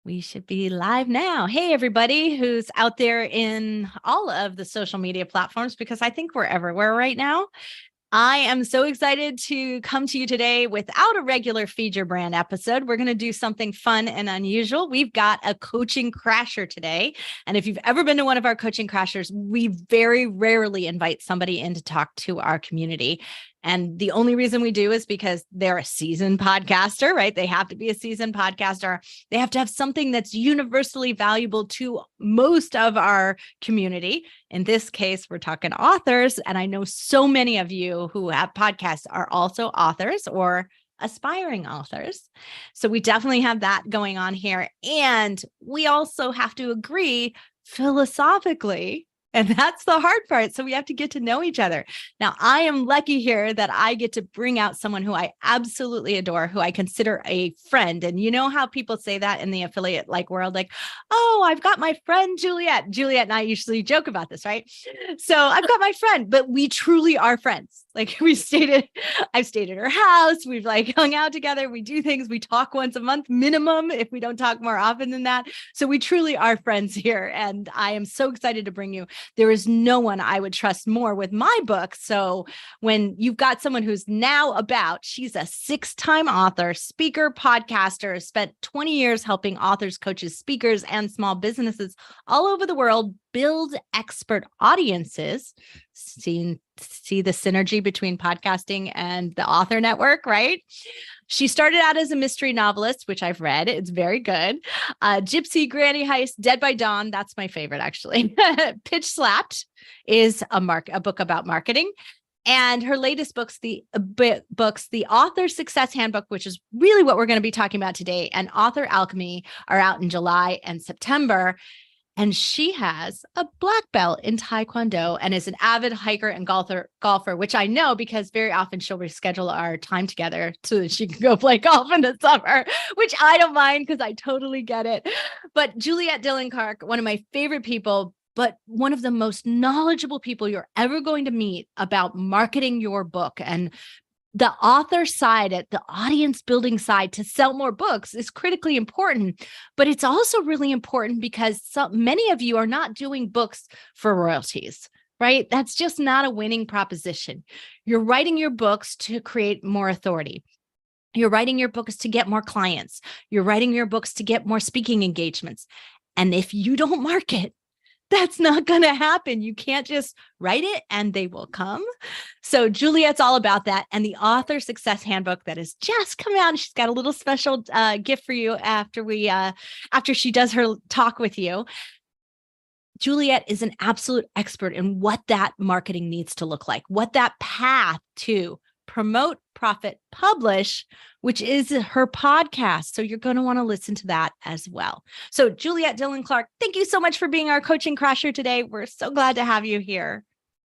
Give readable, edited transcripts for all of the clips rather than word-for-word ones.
We should be live now. Hey, everybody who's out there in all of the social media platforms, because I think we're everywhere right now. I am so excited to come to you today without a regular Feed Your Brand episode. We're going to do something fun and unusual. We've got a coaching crasher today. And if you've ever been to one of our coaching crashers, we very rarely invite somebody in to talk to our community. And the only reason we do is because they're a seasoned podcaster, right? They have to be a seasoned podcaster. They have to have something that's universally valuable to most of our community. In this case, we're talking authors. And I know so many of you who have podcasts are also authors or aspiring authors. So we definitely have that going on here. And we also have to agree philosophically. And that's the hard part. So we have to get to know each other. Now, I am lucky here that I get to bring out someone who I absolutely adore, who I consider a friend. And you know how people say that in the affiliate world, like, oh, I've got my friend Juliet. Juliet and I usually joke about this, right? So I've got my friend, but we truly are friends. Like I've stayed at her house. We've hung out together. We do things. We talk once a month minimum, if we don't talk more often than that. So we truly are friends here. And I am so excited to bring you. There is no one I would trust more with my book. So when you've got someone who's now she's a 6-time author, speaker, podcaster, spent 20 years helping authors, coaches, speakers, and small businesses all over the world build expert audiences. See the synergy between podcasting and the author network, right? She started out as a mystery novelist, which I've read. It's very good. Gypsy, Granny Heist, Dead by Dawn. That's my favorite, actually. Pitch Slapped is a book about marketing. And her latest books, the Author Success Handbook, which is really what we're going to be talking about today, and Author Alchemy are out in July and September. And she has a black belt in Taekwondo and is an avid hiker and golfer, which I know because very often she'll reschedule our time together so that she can go play golf in the summer, which I don't mind because I totally get it. But Juliet Dillon Clark, one of my favorite people, but one of the most knowledgeable people you're ever going to meet about marketing your book and the author side, at the audience building side, to sell more books is critically important, but it's also really important because many of you are not doing books for royalties, right? That's just not a winning proposition. You're writing your books to create more authority. You're writing your books to get more clients. You're writing your books to get more speaking engagements. And if you don't market, that's not going to happen. You can't just write it and they will come. So Juliet's all about that. And the Author Success Handbook that has just come out, and she's got a little special gift for you after she does her talk with you. Juliet is an absolute expert in what that marketing needs to look like, what that path to promote, profit, publish, which is her podcast. So you're going to want to listen to that as well. So Juliet Dillon Clark, thank you so much for being our coaching crasher today. We're so glad to have you here.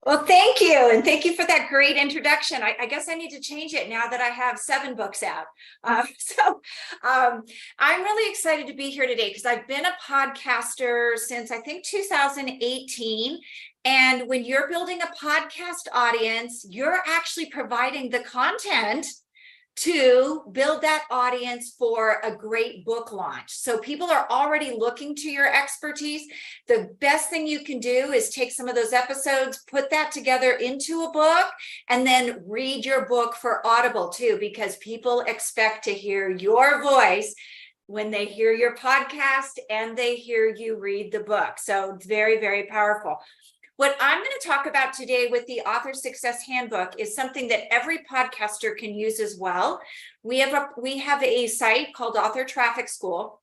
Well, thank you. And thank you for that great introduction. I guess I need to change it now that I have 7 books out. I'm really excited to be here today because I've been a podcaster since I think 2018. And when you're building a podcast audience, you're actually providing the content to build that audience for a great book launch. So people are already looking to your expertise. The best thing you can do is take some of those episodes, put that together into a book, and then read your book for Audible too, because people expect to hear your voice when they hear your podcast and they hear you read the book. So it's very, very powerful. What I'm going to talk about today with the Author Success Handbook is something that every podcaster can use as well. We have a site called Author Traffic School.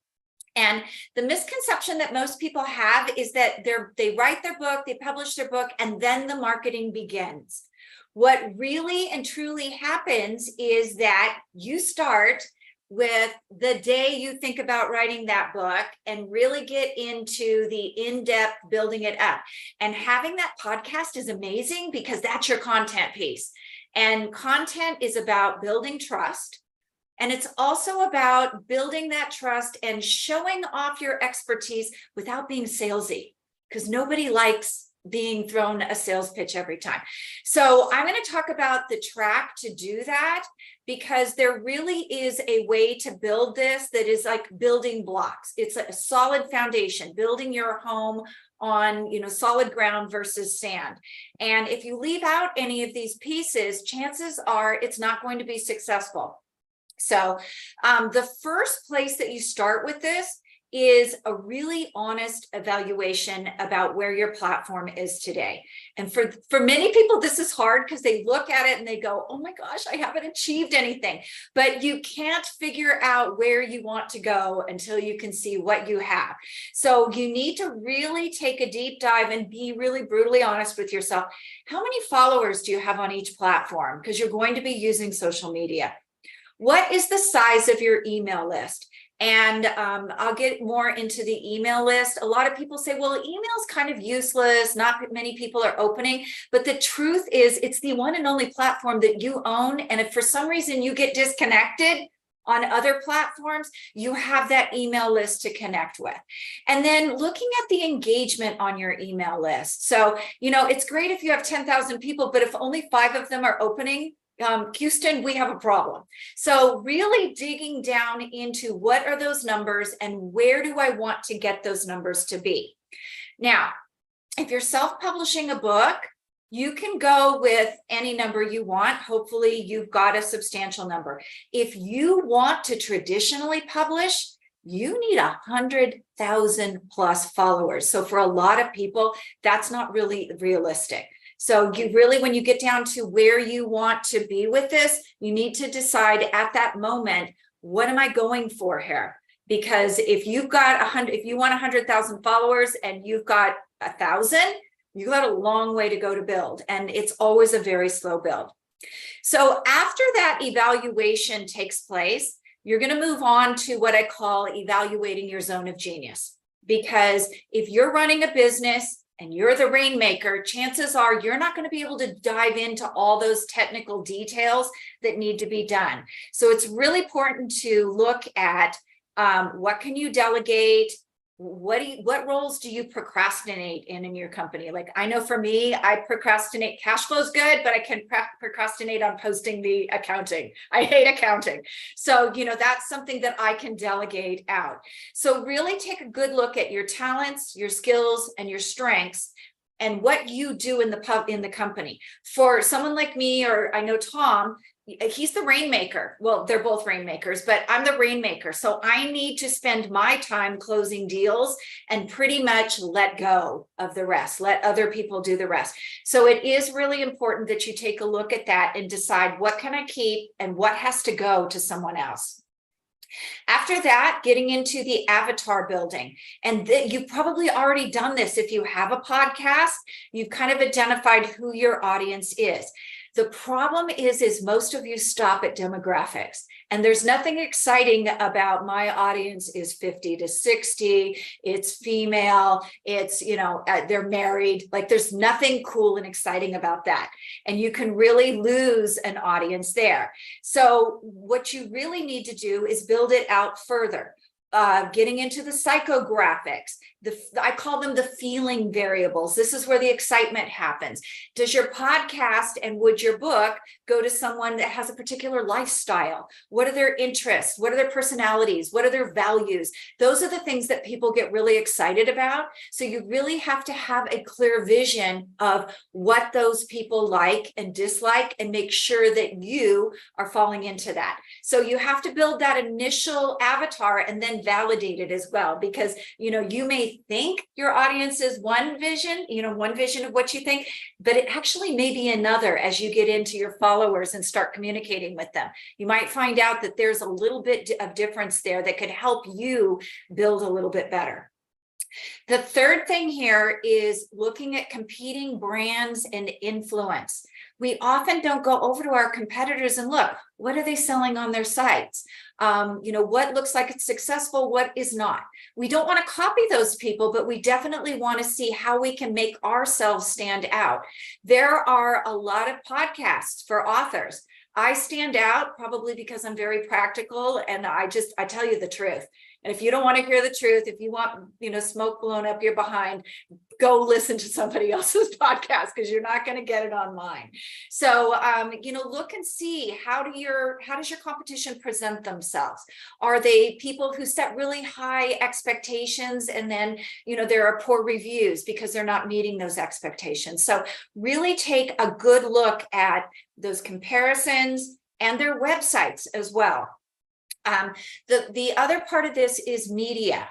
And the misconception that most people have is that they write their book, they publish their book, and then the marketing begins. What really and truly happens is that you start with the day you think about writing that book and really get into the in-depth building it up. And having that podcast is amazing because that's your content piece. And content is about building trust. And it's also about building that trust and showing off your expertise without being salesy, because nobody likes being thrown a sales pitch every time. So I'm going to talk about the track to do that, because there really is a way to build this that is like building blocks. It's a solid foundation, building your home on, solid ground versus sand. And if you leave out any of these pieces, chances are it's not going to be successful. So the first place that you start with this is a really honest evaluation about where your platform is today. And for many people, this is hard because they look at it and they go, oh my gosh, I haven't achieved anything. But you can't figure out where you want to go until you can see what you have. So you need to really take a deep dive and be really brutally honest with yourself. How many followers do you have on each platform? Because you're going to be using social media. What is the size of your email list? And I'll get more into the email list. A lot of people say, well, email is kind of useless. Not many people are opening. But the truth is, it's the one and only platform that you own. And if for some reason you get disconnected on other platforms, you have that email list to connect with. And then looking at the engagement on your email list. So, it's great if you have 10,000 people, but if only 5 of them are opening, Houston, we have a problem. So really digging down into what are those numbers and where do I want to get those numbers to be? Now, if you're self-publishing a book, you can go with any number you want. Hopefully you've got a substantial number. If you want to traditionally publish, you need 100,000 plus followers. So for a lot of people, that's not really realistic. So you really, when you get down to where you want to be with this, you need to decide at that moment, what am I going for here? Because if you've got if you want 100,000 followers and you've got 1,000, you've got a long way to go to build. And it's always a very slow build. So after that evaluation takes place, you're going to move on to what I call evaluating your zone of genius. Because if you're running a business and you're the rainmaker, chances are you're not going to be able to dive into all those technical details that need to be done. So it's really important to look at what can you delegate? What roles do you procrastinate in your company? Like, I know for me, I procrastinate. Cash flow is good, but I can procrastinate on posting the accounting. I hate accounting. So, that's something that I can delegate out. So really take a good look at your talents, your skills, and your strengths, and what you do in the company. For someone like me, or I know Tom, he's the rainmaker. Well, they're both rainmakers, but I'm the rainmaker. So I need to spend my time closing deals and pretty much let go of the rest, let other people do the rest. So it is really important that you take a look at that and decide what can I keep and what has to go to someone else. After that, getting into the avatar building. And you've probably already done this. If you have a podcast, you've kind of identified who your audience is. The problem is most of you stop at demographics, and there's nothing exciting about my audience is 50 to 60. It's female. It's, they're married. Like, there's nothing cool and exciting about that. And you can really lose an audience there. So what you really need to do is build it out further. Getting into the psychographics, I call them the feeling variables. This is where the excitement happens. Does your podcast and would your book go to someone that has a particular lifestyle? What are their interests? What are their personalities? What are their values? Those are the things that people get really excited about. So you really have to have a clear vision of what those people like and dislike, and make sure that you are falling into that. So you have to build that initial avatar and then validate it as well, because you may think your audience is one vision of what you think, but it actually may be another. As you get into your followers and start communicating with them, you might find out that there's a little bit of difference there that could help you build a little bit better. The third thing here is looking at competing brands and influence. We often don't go over to our competitors and look, what are they selling on their sites? What looks like it's successful, what is not. We don't want to copy those people, but we definitely want to see how we can make ourselves stand out. There are a lot of podcasts for authors. I stand out probably because I'm very practical, and I tell you the truth. And if you don't want to hear the truth, if you want, smoke blown up your behind, go listen to somebody else's podcast, because you're not going to get it on mine. So, look and see, how does your competition present themselves? Are they people who set really high expectations, and then, there are poor reviews because they're not meeting those expectations? So really take a good look at those comparisons and their websites as well. The other part of this is media.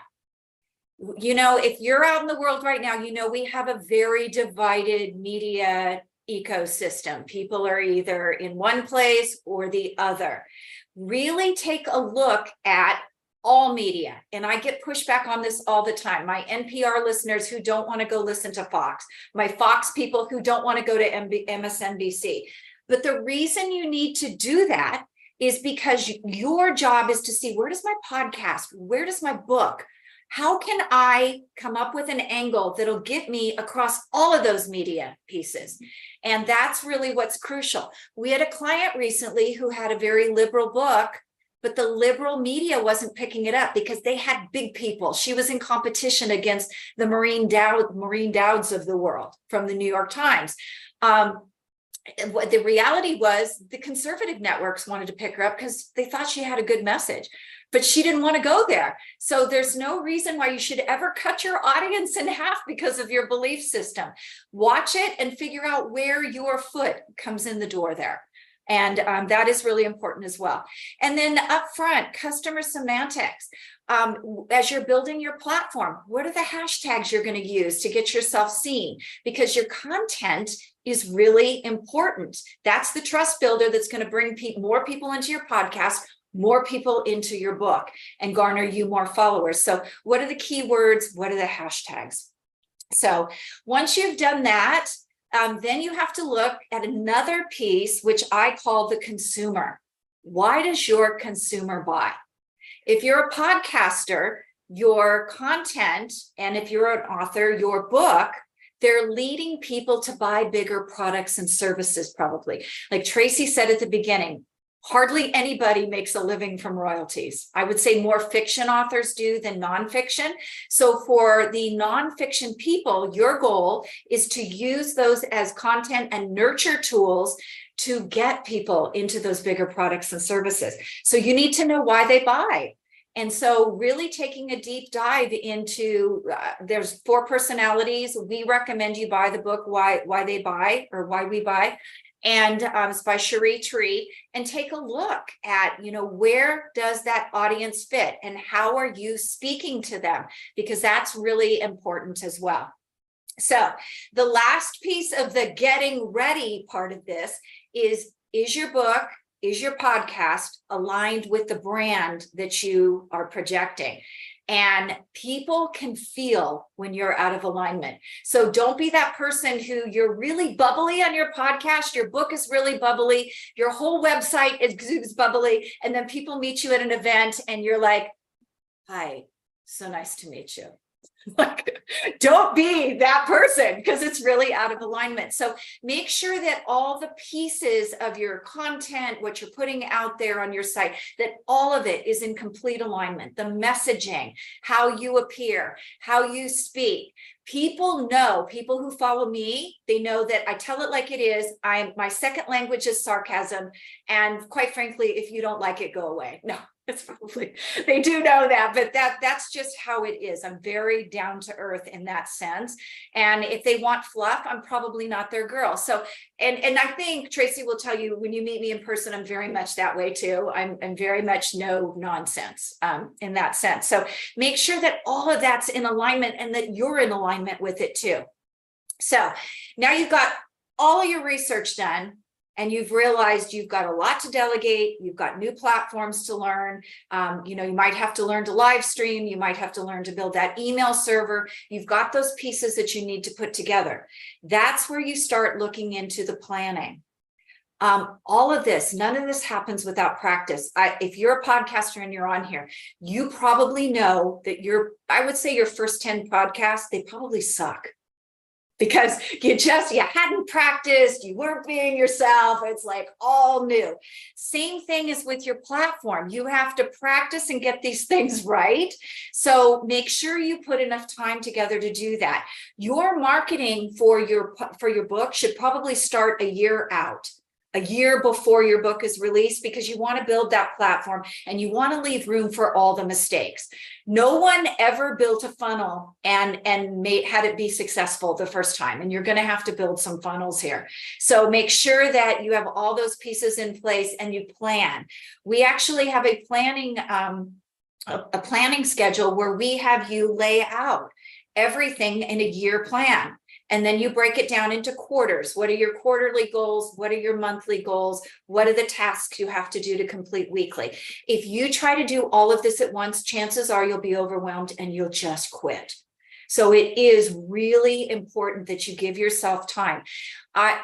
If you're out in the world right now, we have a very divided media ecosystem. People are either in one place or the other. Really take a look at all media. And I get pushback on this all the time. My NPR listeners who don't want to go listen to Fox, my Fox people who don't want to go to MSNBC. But the reason you need to do that is because your job is to see, where does my podcast, where does my book, how can I come up with an angle that'll get me across all of those media pieces? And that's really what's crucial. We had a client recently who had a very liberal book, but the liberal media wasn't picking it up because they had big people. She was in competition against the Maureen Dowds of the world from the New York Times. What the reality was, the conservative networks wanted to pick her up because they thought she had a good message, but she didn't want to go there. So there's no reason why you should ever cut your audience in half because of your belief system. Watch it and figure out where your foot comes in the door there. And that is really important as well. And then up front, customer semantics. As you're building your platform, what are the hashtags you're going to use to get yourself seen? Because your content is really important. That's the trust builder that's going to bring more people into your podcast, more people into your book, and garner you more followers. So what are the keywords? What are the hashtags? So once you've done that, then you have to look at another piece, which I call the consumer. Why does your consumer buy? If you're a podcaster, your content, and if you're an author, your book, they're leading people to buy bigger products and services, probably. Like Tracy said at the beginning, hardly anybody makes a living from royalties. I would say more fiction authors do than nonfiction. So for the nonfiction people, your goal is to use those as content and nurture tools to get people into those bigger products and services. So you need to know why they buy. And so really taking a deep dive into, there's 4 personalities. We recommend you buy the book, Why They Buy, or Why We Buy. And it's by Cherie Tree. And take a look at, where does that audience fit and how are you speaking to them? Because that's really important as well. So the last piece of the getting ready part of this is your book, is your podcast aligned with the brand that you are projecting? And people can feel when you're out of alignment. So don't be that person who you're really bubbly on your podcast, your book is really bubbly, your whole website exudes bubbly, and then people meet you at an event and you're like, hi, so nice to meet you. Like, don't be that person, because it's really out of alignment. So make sure that all the pieces of your content, what you're putting out there on your site, that all of it is in complete alignment. The messaging, how you appear, how you speak. People who follow me, they know that I tell it like it is. My second language is sarcasm. And quite frankly, if you don't like it, go away. No. It's probably, they do know that, but that's just how it is. I'm very down to earth in that sense. And if they want fluff, I'm probably not their girl. So, and I think Tracy will tell you, when you meet me in person, I'm very much that way too. I'm very much no nonsense in that sense. So make sure that all of that's in alignment and that you're in alignment with it too. So now you've got all of your research done. And you've realized you've got a lot to delegate. You've got new platforms to learn. You might have to learn to live stream. You might have to learn to build that email server. You've got those pieces that you need to put together. That's where you start looking into the planning. All of this, none of this happens without practice. If you're a podcaster and you're on here, you probably know that I would say your first 10 podcasts, they probably suck. because you hadn't practiced, you weren't being yourself. It's like all new. Same thing is with your platform. You have to practice and get these things right. So make sure you put enough time together to do that. Your marketing for your book should probably start a year out, a year before your book is released, because you want to build that platform and you want to leave room for all the mistakes. No one ever built a funnel and had it be successful the first time, and you're going to have to build some funnels here. So make sure that you have all those pieces in place and you plan. We actually have a planning schedule where we have you lay out everything in a year plan. And then you break it down into quarters. What are your quarterly goals? What are your monthly goals? What are the tasks you have to do to complete weekly? If you try to do all of this at once, chances are you'll be overwhelmed and you'll just quit. So it is really important that you give yourself time.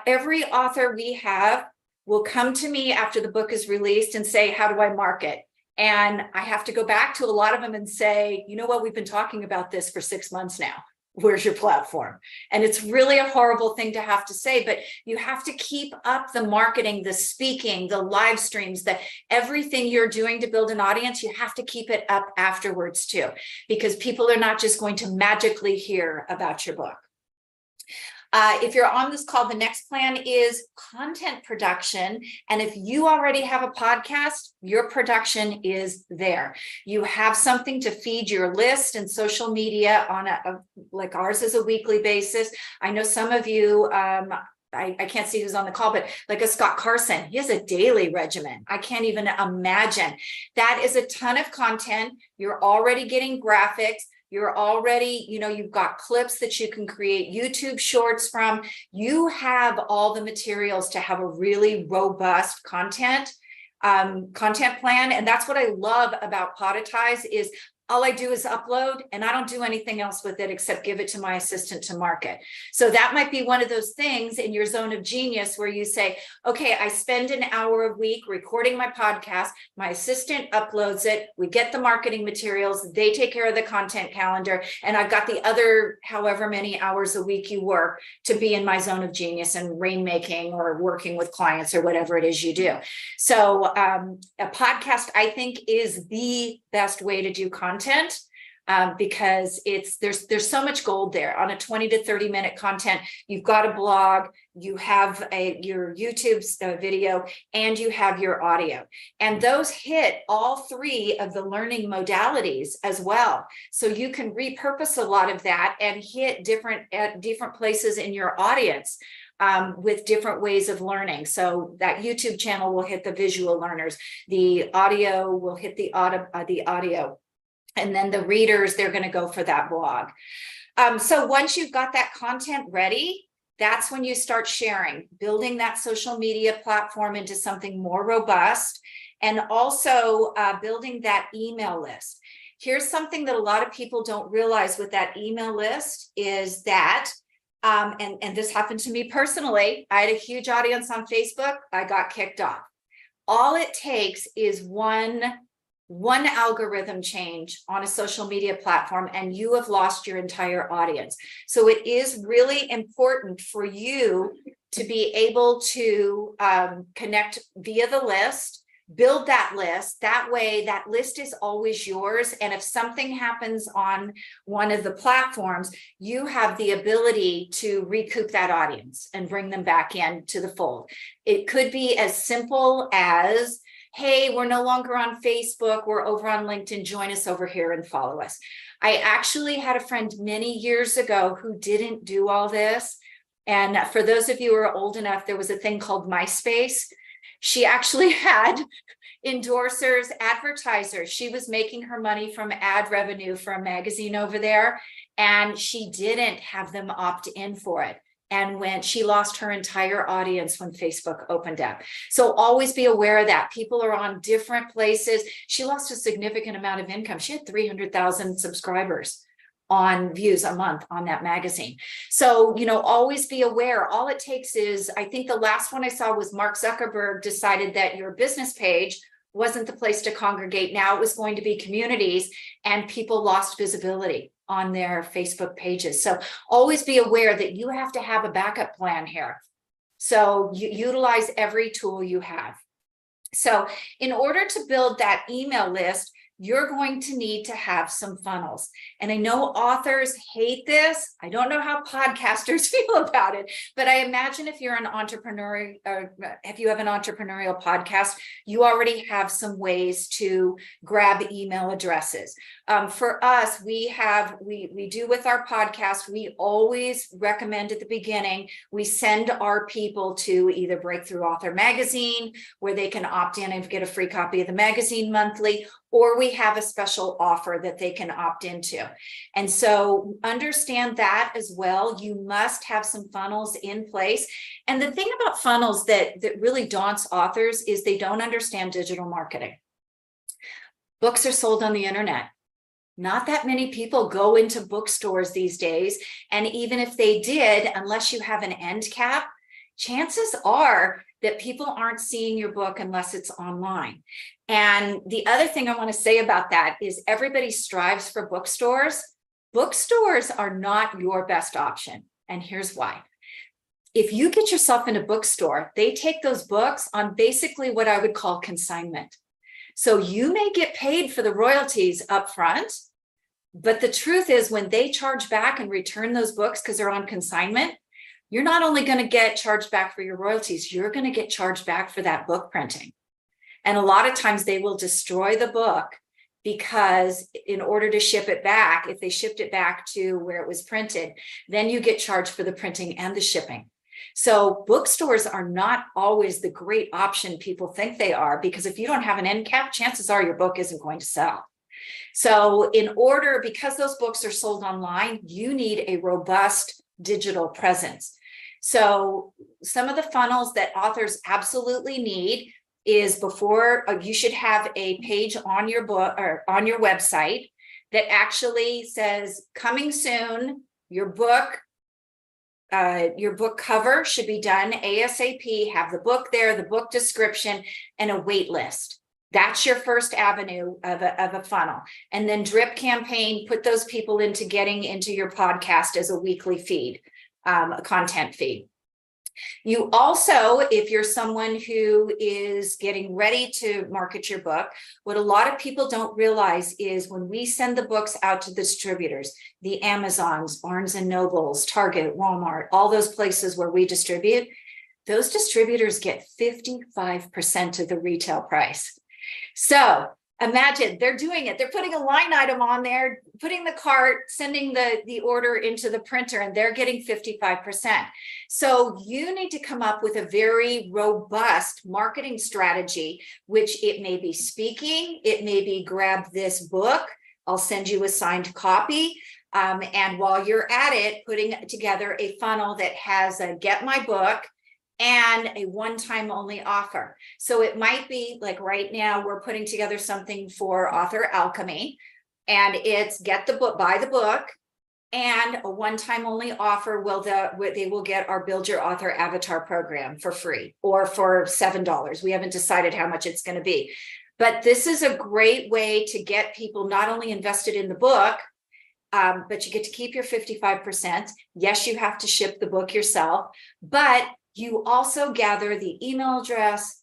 Every author we have will come to me after the book is released and say, how do I market? And I have to go back to a lot of them and say, you know what, we've been talking about this for 6 months now. Where's your platform? And it's really a horrible thing to have to say, but you have to keep up the marketing, the speaking, the live streams, everything you're doing to build an audience. You have to keep it up afterwards too, because people are not just going to magically hear about your book. If you're on this call, the next plan is content production. And if you already have a podcast, your production is there. You have something to feed your list and social media on like ours is a weekly basis. I know some of you, I can't see who's on the call, but like a Scott Carson, he has a daily regimen. I can't even imagine. That is a ton of content. You're already getting graphics. You're already, you've got clips that you can create YouTube shorts from. You have all the materials to have a really robust content plan. And that's what I love about Podetize is all I do is upload, and I don't do anything else with it except give it to my assistant to market. So that might be one of those things in your zone of genius where you say, okay, I spend an hour a week recording my podcast. My assistant uploads it. We get the marketing materials. They take care of the content calendar. And I've got the other however many hours a week you work to be in my zone of genius and rainmaking or working with clients or whatever it is you do. So a podcast, I think, is the best way to do content. Because there's so much gold there. On a 20 to 30 minute content, you've got a blog, you have your YouTube video, and you have your audio. And those hit all three of the learning modalities as well. So you can repurpose a lot of that and hit different places in your audience. With different ways of learning. So that YouTube channel will hit the visual learners. The audio will hit the audio. And then the readers, they're going to go for that blog. So once you've got that content ready, that's when you start sharing, building that social media platform into something more robust, and also building that email list. Here's something that a lot of people don't realize with that email list is that and this happened to me personally. I had a huge audience on Facebook. I got kicked off. All it takes is one algorithm change on a social media platform, and you have lost your entire audience. So it is really important for you to be able to connect via the list, build that list. That way, that list is always yours. And if something happens on one of the platforms, you have the ability to recoup that audience and bring them back into the fold. It could be as simple as, hey, we're no longer on Facebook, we're over on LinkedIn, join us over here and follow us. I actually had a friend many years ago who didn't do all this. And for those of you who are old enough, there was a thing called MySpace. She actually had endorsers, advertisers. She was making her money from ad revenue for a magazine over there, and she didn't have them opt in for it. And when she lost her entire audience when Facebook opened up. So always be aware of that. People are on different places. She lost a significant amount of income. She had 300,000 subscribers on views a month on that magazine. So, always be aware. All it takes is, I think the last one I saw was Mark Zuckerberg decided that your business page wasn't the place to congregate. Now it was going to be communities, and people lost visibility on their Facebook pages. So always be aware that you have to have a backup plan here. So you utilize every tool you have. So in order to build that email list, you're going to need to have some funnels. And I know authors hate this. I don't know how podcasters feel about it, but I imagine if you're an entrepreneur, or if you have an entrepreneurial podcast, you already have some ways to grab email addresses. For us, we do with our podcast, we always recommend at the beginning, we send our people to either Breakthrough Author Magazine, where they can opt in and get a free copy of the magazine monthly, or we have a special offer that they can opt into. And so understand that as well. You must have some funnels in place. And the thing about funnels that really daunts authors is they don't understand digital marketing. Books are sold on the internet. Not that many people go into bookstores these days. And even if they did, unless you have an end cap, chances are that people aren't seeing your book unless it's online. And the other thing I want to say about that is everybody strives for bookstores. Bookstores are not your best option. And here's why. If you get yourself in a bookstore, they take those books on basically what I would call consignment. So you may get paid for the royalties up front, but the truth is when they charge back and return those books because they're on consignment, you're not only going to get charged back for your royalties, you're going to get charged back for that book printing. And a lot of times they will destroy the book because in order to ship it back, if they shipped it back to where it was printed, then you get charged for the printing and the shipping. So bookstores are not always the great option people think they are, because if you don't have an end cap, chances are your book isn't going to sell. So because those books are sold online, you need a robust digital presence. So some of the funnels that authors absolutely need is before you should have a page on your book or on your website that actually says coming soon. Your book cover should be done ASAP. Have the book there, the book description, and a wait list. That's your first avenue of a funnel. And then drip campaign, put those people into getting into your podcast as a weekly feed, a content feed. You also, if you're someone who is getting ready to market your book, what a lot of people don't realize is when we send the books out to the distributors, the Amazons, Barnes and Nobles, Target, Walmart, all those places where we distribute, those distributors get 55% of the retail price. So imagine they're doing it. They're putting a line item on there, putting the cart, sending the order into the printer, and they're getting 55%. So you need to come up with a very robust marketing strategy, which it may be speaking, it may be grab this book, I'll send you a signed copy. And while you're at it, putting together a funnel that has a get my book and a one-time only offer. So it might be like right now we're putting together something for Author Alchemy, and it's get the book, buy the book, and a one-time only offer they will get our Build Your Author Avatar program for free or for $7. We haven't decided how much it's going to be. But this is a great way to get people not only invested in the book, but you get to keep your 55%. Yes, you have to ship the book yourself, but you also gather the email address,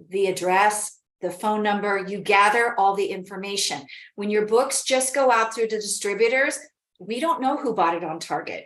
the phone number, you gather all the information. When your books just go out through the distributors, we don't know who bought it on Target.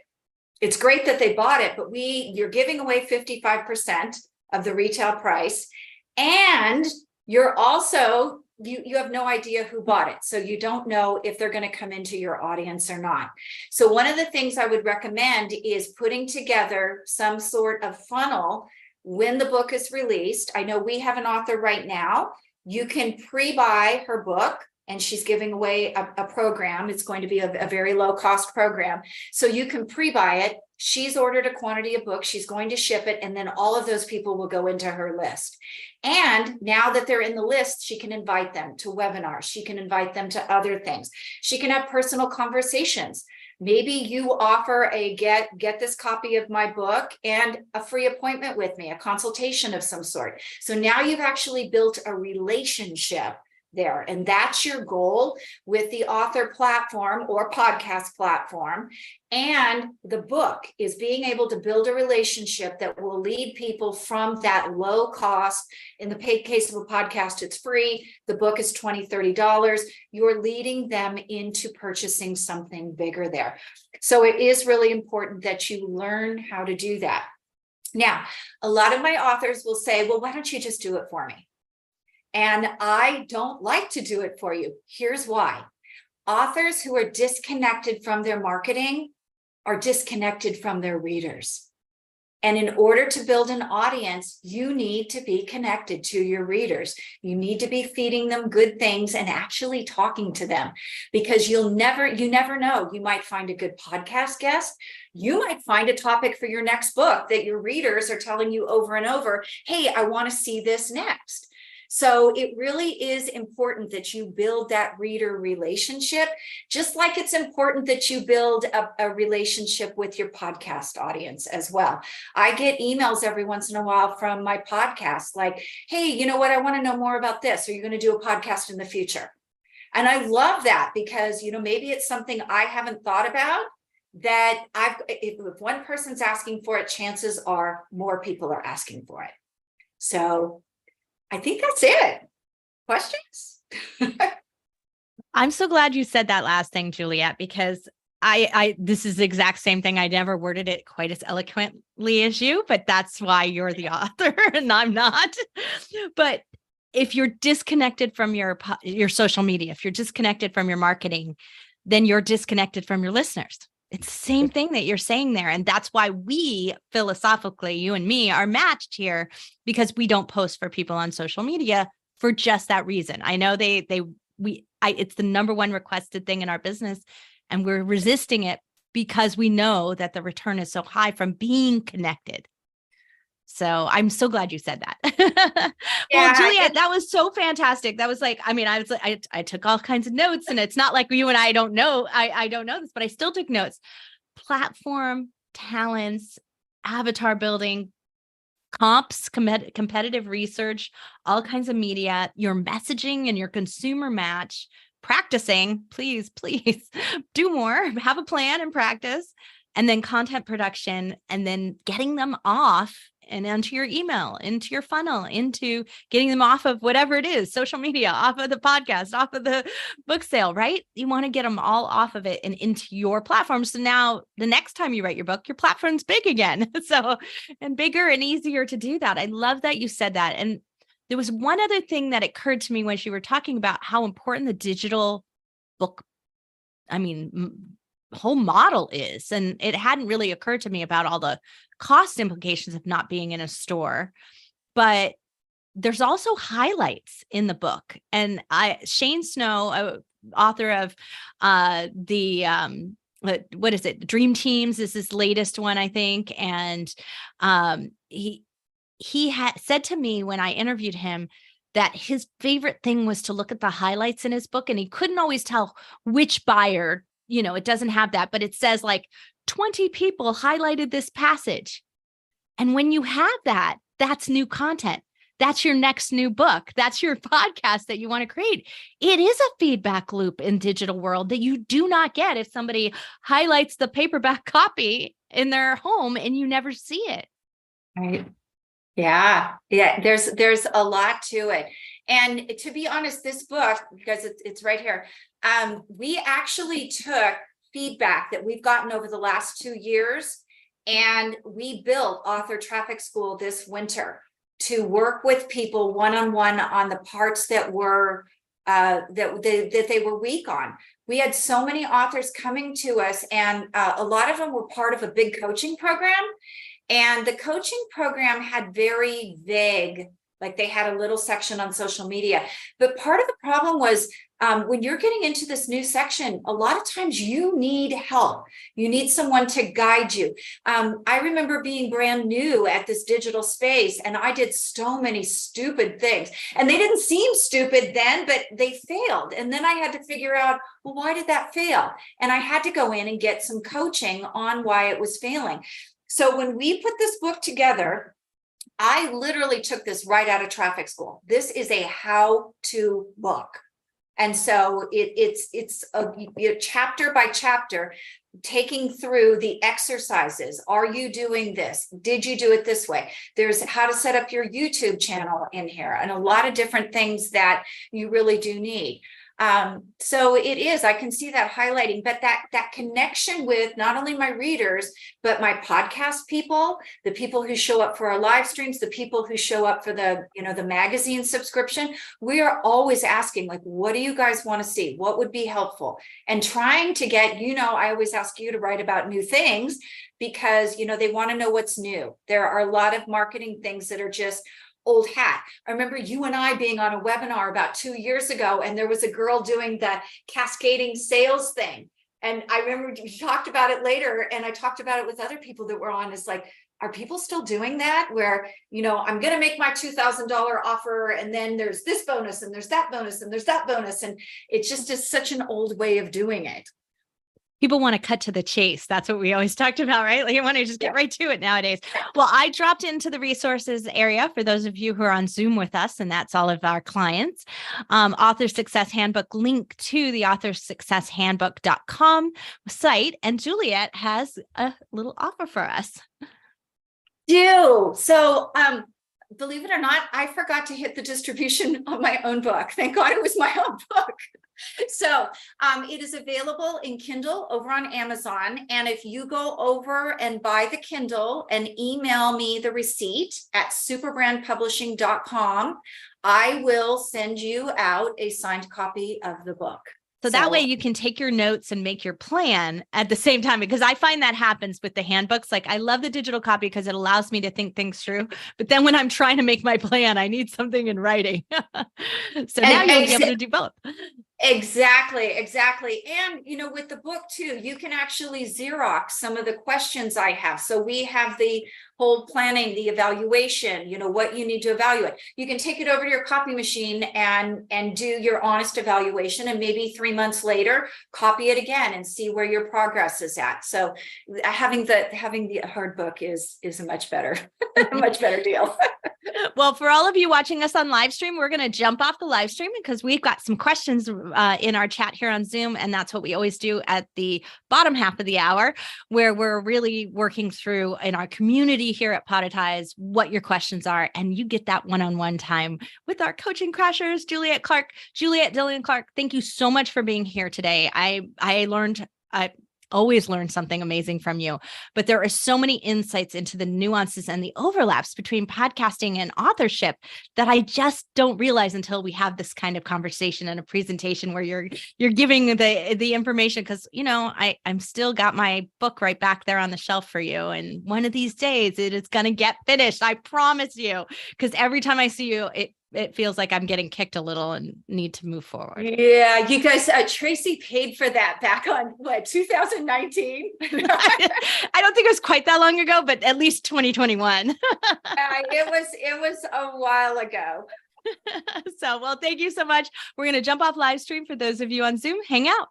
It's great that they bought it, but you're giving away 55% of the retail price. And you're also, you have no idea who bought it. So you don't know if they're going to come into your audience or not. So one of the things I would recommend is putting together some sort of funnel when the book is released. I know we have an author right now. You can pre-buy her book, and she's giving away a program. It's going to be a very low cost program. So you can pre-buy it. She's ordered a quantity of books. She's going to ship it. And then all of those people will go into her list. And now that they're in the list, she can invite them to webinars. She can invite them to other things. She can have personal conversations. Maybe you offer a get this copy of my book and a free appointment with me, a consultation of some sort. So now you've actually built a relationship there. And that's your goal with the author platform or podcast platform. And the book is being able to build a relationship that will lead people from that low cost. In the paid case of a podcast, it's free. The book is $20, $30. You're leading them into purchasing something bigger there. So it is really important that you learn how to do that. Now, a lot of my authors will say, well, why don't you just do it for me? And I don't like to do it for you. Here's why. Authors who are disconnected from their marketing are disconnected from their readers. And in order to build an audience, you need to be connected to your readers. You need to be feeding them good things and actually talking to them, because you never know. You might find a good podcast guest. You might find a topic for your next book that your readers are telling you over and over, hey, I want to see this next. So it really is important that you build that reader relationship, just like it's important that you build a relationship with your podcast audience as well. I get emails every once in a while from my podcast like, hey, you know what? I want to know more about this. Are you going to do a podcast in the future? And I love that because, maybe it's something I haven't thought about that if one person's asking for it, chances are more people are asking for it. So I think that's it. Questions? I'm so glad you said that last thing, Juliet, because this is the exact same thing. I never worded it quite as eloquently as you, but that's why you're the author and I'm not. But if you're disconnected from your social media, if you're disconnected from your marketing, then you're disconnected from your listeners. It's the same thing that you're saying there. And that's why we philosophically, you and me, are matched here, because we don't post for people on social media for just that reason. I know it's the number one requested thing in our business, and we're resisting it because we know that the return is so high from being connected. So I'm so glad you said that. Well, Juliet, that was so fantastic. That was like, I took all kinds of notes, and it's not like you and I don't know. I don't know this, but I still took notes. Platform, talents, avatar building, comps, competitive research, all kinds of media, your messaging and your consumer match, practicing, please do more, have a plan and practice, and then content production, and then getting them off and onto your email, into your funnel, into getting them off of whatever it is, social media, off of the podcast, off of the book sale, right? You want to get them all off of it and into your platform. So now the next time you write your book, your platform's big again. And bigger and easier to do that. I love that you said that. And there was one other thing that occurred to me when you were talking about how important the digital book, whole model is. And it hadn't really occurred to me about all the cost implications of not being in a store, but there's also highlights in the book. And Shane Snow, author of what is it? Dream Teams is his latest one, I think. And he had said to me when I interviewed him that his favorite thing was to look at the highlights in his book, and he couldn't always tell which buyer. It doesn't have that, but it says like 20 people highlighted this passage. And when you have that, that's new content. That's your next new book. That's your podcast that you want to create. It is a feedback loop in digital world that you do not get if somebody highlights the paperback copy in their home and you never see it. Right. Yeah. There's a lot to it. And to be honest, this book, because it's right here, we actually took feedback that we've gotten over the last 2 years, and we built Author Traffic School this winter to work with people one-on-one on the parts that were that they were weak on. We had so many authors coming to us, and a lot of them were part of a big coaching program. And the coaching program had very vague, like they had a little section on social media. But part of the problem was when you're getting into this new section, a lot of times you need help. You need someone to guide you. I remember being brand new at this digital space, and I did so many stupid things. And they didn't seem stupid then, but they failed. And then I had to figure out, well, why did that fail? And I had to go in and get some coaching on why it was failing. So when we put this book together, I literally took this right out of traffic school. This is a how-to book. And so it's a chapter by chapter, taking through the exercises. Are you doing this? Did you do it this way? There's how to set up your YouTube channel in here, and a lot of different things that you really do need. So it is, I can see that highlighting, but that connection with not only my readers, but my podcast people, the people who show up for our live streams, the people who show up for the, the magazine subscription. We are always asking, like, what do you guys want to see? What would be helpful? And trying to get, I always ask you to write about new things because, they want to know what's new. There are a lot of marketing things that are just old hat. I remember you and I being on a webinar about 2 years ago, and there was a girl doing the cascading sales thing. And I remember we talked about it later, and I talked about it with other people that were on. It's like, are people still doing that? Where, I'm going to make my $2,000 offer, and then there's this bonus, and there's that bonus, and there's that bonus. And it just is such an old way of doing it. People want to cut to the chase. That's what we always talked about, right? Like, you want to just get right to it nowadays. Well, I dropped into the resources area for those of you who are on Zoom with us, and that's all of our clients. Author Success Handbook, link to the authorsuccesshandbook.com site. And Juliet has a little offer for us. So, believe it or not, I forgot to hit the distribution of my own book. Thank God it was my own book. So it is available in Kindle over on Amazon. And if you go over and buy the Kindle and email me the receipt at superbrandpublishing.com, I will send you out a signed copy of the book. So that way you can take your notes and make your plan at the same time, because I find that happens with the handbooks. Like, I love the digital copy because it allows me to think things through. But then when I'm trying to make my plan, I need something in writing. So now you'll be able to do both. Exactly. And, with the book too, you can actually Xerox some of the questions I have. So we have the whole planning, the evaluation, what you need to evaluate. You can take it over to your copy machine and do your honest evaluation. And maybe 3 months later, copy it again and see where your progress is at. So having the hard book is a much better, much better deal. Well, for all of you watching us on live stream, we're going to jump off the live stream because we've got some questions in our chat here on Zoom. And that's what we always do at the bottom half of the hour, where we're really working through in our community here at Podetize what your questions are. And you get that one-on-one time with our coaching crashers, Juliet Dillon Clark. Thank you so much for being here today. I always learn something amazing from you, but there are so many insights into the nuances and the overlaps between podcasting and authorship that I just don't realize until we have this kind of conversation and a presentation where you're giving the information. Because I'm still got my book right back there on the shelf for you, and one of these days it is going to get finished, I promise you. Because every time I see you, it feels like I'm getting kicked a little and need to move forward. Yeah, you guys, Tracy paid for that back on 2019? I don't think it was quite that long ago, but at least 2021. It was a while ago. So, well, thank you so much. We're going to jump off live stream for those of you on Zoom. Hang out.